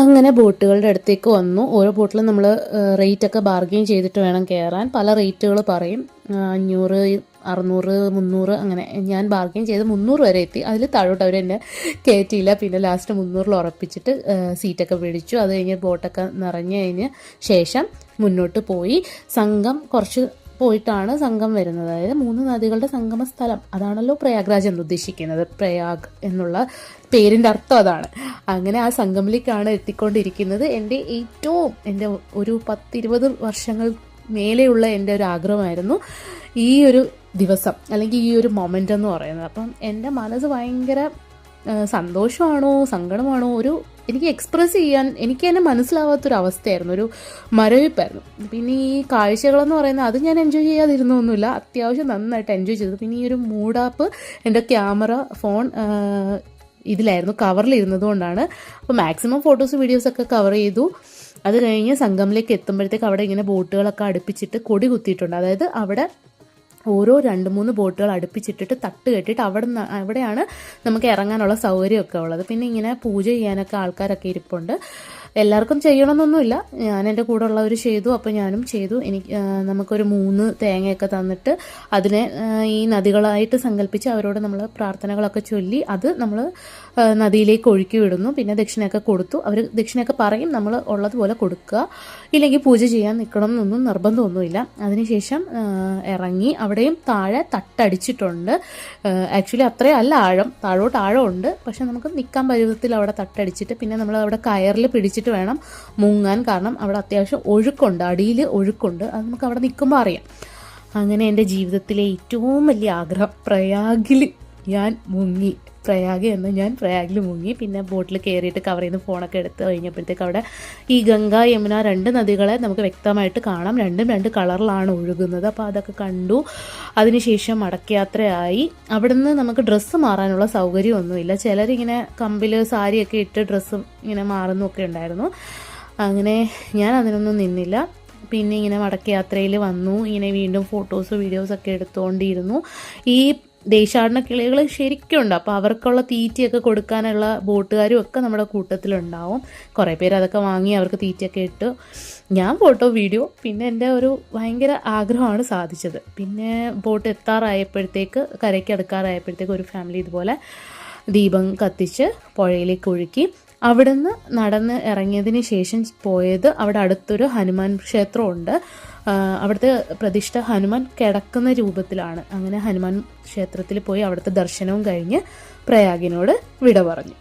അങ്ങനെ ബോട്ടുകളുടെ അടുത്തേക്ക് വന്നു. ഓരോ ബോട്ടിലും നമ്മൾ റേറ്റൊക്കെ ബാർഗെയിൻ ചെയ്തിട്ട് വേണം കയറാൻ. പല റേറ്റുകൾ പറയും, 500, 600, 300 അങ്ങനെ. ഞാൻ ബാർഗെയിൻ ചെയ്ത് 300 വരെ എത്തി. അതിൽ താഴോട്ട് അവർ എന്നെ കയറ്റിയില്ല. പിന്നെ ലാസ്റ്റ് 300 ഉറപ്പിച്ചിട്ട് സീറ്റൊക്കെ പിടിച്ചു. അത് കഴിഞ്ഞ് ബോട്ടൊക്കെ നിറഞ്ഞു കഴിഞ്ഞ് ശേഷം മുന്നോട്ട് പോയി. സംഘം കുറച്ച് പോയിട്ടാണ് സംഘം വരുന്നത്. അതായത് 3 നദികളുടെ സംഗമ സ്ഥലം, അതാണല്ലോ പ്രയാഗ്രാജ് എന്ന് ഉദ്ദേശിക്കുന്നത്. പ്രയാഗ് എന്നുള്ള പേരിൻ്റെ അർത്ഥം അതാണ്. അങ്ങനെ ആ സംഗമിലേക്കാണ് എത്തിക്കൊണ്ടിരിക്കുന്നത്. എൻ്റെ ഒരു 10-20 വർഷങ്ങൾ മേലെയുള്ള എൻ്റെ ഒരു ആഗ്രഹമായിരുന്നു ഈ ഒരു ദിവസം, അല്ലെങ്കിൽ ഈ ഒരു മൊമെൻ്റ് എന്ന് പറയുന്നത്. അപ്പം എൻ്റെ മനസ്സ് ഭയങ്കര സന്തോഷമാണോ സങ്കടമാണോ എനിക്ക് എക്സ്പ്രസ് ചെയ്യാൻ എനിക്ക് തന്നെ മനസ്സിലാവാത്തൊരവസ്ഥയായിരുന്നു, ഒരു മരവിപ്പായിരുന്നു. പിന്നെ ഈ കാഴ്ചകളെന്ന് പറയുന്നത് അത് ഞാൻ എൻജോയ് ചെയ്യാതിരുന്നൊന്നുമില്ല, അത്യാവശ്യം നന്നായിട്ട് എൻജോയ് ചെയ്തു. പിന്നെ ഈ ഒരു മൂഡാപ്പ് എൻ്റെ ക്യാമറ ഫോൺ ഇതിലായിരുന്നു, കവറിലിരുന്നത് കൊണ്ടാണ്. അപ്പോൾ മാക്സിമം ഫോട്ടോസ് വീഡിയോസൊക്കെ കവർ ചെയ്തു. അത് കഴിഞ്ഞ് സംഗമിലേക്ക് എത്തുമ്പോഴത്തേക്ക് അവിടെ ഇങ്ങനെ ബോട്ടുകളൊക്കെ അടുപ്പിച്ചിട്ട് കൊടി കുത്തിയിട്ടുണ്ട്. അതായത് അവിടെ ഓരോ 2-3 ബോട്ടുകൾ അടുപ്പിച്ചിട്ടിട്ട് തട്ട് കെട്ടിയിട്ട് അവിടെയാണ് നമുക്ക് ഇറങ്ങാനുള്ള സൗകര്യമൊക്കെ ഉള്ളത്. പിന്നെ ഇങ്ങനെ പൂജ ചെയ്യാനൊക്കെ ആൾക്കാരൊക്കെ ഇരിപ്പുണ്ട്. എല്ലാവർക്കും ചെയ്യണമെന്നൊന്നുമില്ല, ഞാൻ എൻ്റെ കൂടെ ഉള്ളവർ ചെയ്തു, അപ്പോൾ ഞാനും ചെയ്തു. നമുക്കൊരു 3 തേങ്ങയൊക്കെ തന്നിട്ട് അതിനെ ഈ നദികളായിട്ട് സങ്കല്പിച്ച് അവരോട് നമ്മൾ പ്രാർത്ഥനകളൊക്കെ ചൊല്ലി അത് നമ്മൾ നദിയിലേക്ക് ഒഴുക്കി വിടുന്നു. പിന്നെ ദക്ഷിണയൊക്കെ കൊടുത്തു. അവർ ദക്ഷിണയൊക്കെ പറയും, നമ്മൾ ഉള്ളതുപോലെ കൊടുക്കുക, ഇല്ലെങ്കിൽ പൂജ ചെയ്യാൻ നിൽക്കണം എന്നൊന്നും നിർബന്ധമൊന്നുമില്ല. അതിനുശേഷം ഇറങ്ങി അവിടെയും താഴെ തട്ടടിച്ചിട്ടുണ്ട്. ആക്ച്വലി അത്രയും അല്ല ആഴം, താഴോട്ട് ആഴമുണ്ട്, പക്ഷെ നമുക്ക് നിൽക്കാൻ പരുവത്തിൽ അവിടെ തട്ടടിച്ചിട്ട് പിന്നെ നമ്മൾ അവിടെ കയറിൽ പിടിച്ചിട്ട് വേണം മുങ്ങാൻ. കാരണം അവിടെ അത്യാവശ്യം ഒഴുക്കുണ്ട്, അടിയിൽ ഒഴുക്കുണ്ട്, അത് നമുക്ക് അവിടെ നിൽക്കുമ്പോൾ അറിയാം. അങ്ങനെ എൻ്റെ ജീവിതത്തിലെ ഏറ്റവും വലിയ ആഗ്രഹം പ്രയാഗിൽ ഞാൻ മുങ്ങി. ഞാൻ പ്രയാഗിൽ മുങ്ങി. പിന്നെ ബോട്ടിൽ കയറിയിട്ട് കവറിൽ നിന്ന് ഫോണൊക്കെ എടുത്ത് കഴിഞ്ഞപ്പോഴത്തേക്ക് അവിടെ ഈ ഗംഗ യമുന 2 നദികളെ നമുക്ക് വ്യക്തമായിട്ട് കാണാം. രണ്ടും 2 കളറിലാണ് ഒഴുകുന്നത്. അപ്പോൾ അതൊക്കെ കണ്ടു. അതിനുശേഷം മടക്കയാത്രയായി. അവിടുന്ന് നമുക്ക് ഡ്രസ്സ് മാറാനുള്ള സൗകര്യമൊന്നുമില്ല. ചിലരിങ്ങനെ കമ്പിൽ സാരിയൊക്കെ ഇട്ട് ഡ്രസ്സ് ഇങ്ങനെ മാറുന്നൊക്കെ ഉണ്ടായിരുന്നു. അങ്ങനെ ഞാൻ അതിനൊന്നും നിന്നില്ല. പിന്നെ ഇങ്ങനെ മടക്കയാത്രയിൽ വന്നു. ഇങ്ങനെ വീണ്ടും ഫോട്ടോസ് വീഡിയോസൊക്കെ എടുത്തുകൊണ്ടിരുന്നു. ഈ ദേശാടന കിളികൾ ശരിക്കുണ്ട്. അപ്പോൾ അവർക്കുള്ള തീറ്റയൊക്കെ കൊടുക്കാനുള്ള ബോട്ടുകാരും ഒക്കെ നമ്മുടെ കൂട്ടത്തിലുണ്ടാവും. കുറേ പേര് അതൊക്കെ വാങ്ങി അവർക്ക് തീറ്റയൊക്കെ ഇട്ട്. ഞാൻ ഫോട്ടോ വീഡിയോ, പിന്നെ എൻ്റെ ഒരു ഭയങ്കര ആഗ്രഹമാണ് സാധിച്ചത്. പിന്നെ ബോട്ട് എത്താറായപ്പോഴത്തേക്ക്, കരയ്ക്ക് അടുക്കാറായപ്പോഴത്തേക്ക് ഒരു ഫാമിലി ഇതുപോലെ ദീപം കത്തിച്ച് പുഴയിലേക്ക് ഒഴുക്കി. അവിടുന്ന് നടന്ന് ഇറങ്ങിയതിന് ശേഷം പോയത് അവിടെ അടുത്തൊരു ഹനുമാൻ ക്ഷേത്രമുണ്ട്. അവിടുത്തെ പ്രതിഷ്ഠ ഹനുമാൻ കിടക്കുന്ന രൂപത്തിലാണ്. അങ്ങനെ ഹനുമാൻ ക്ഷേത്രത്തിൽ പോയി അവിടുത്തെ ദർശനവും കഴിഞ്ഞ് പ്രയാഗിനോട് വിട പറഞ്ഞു.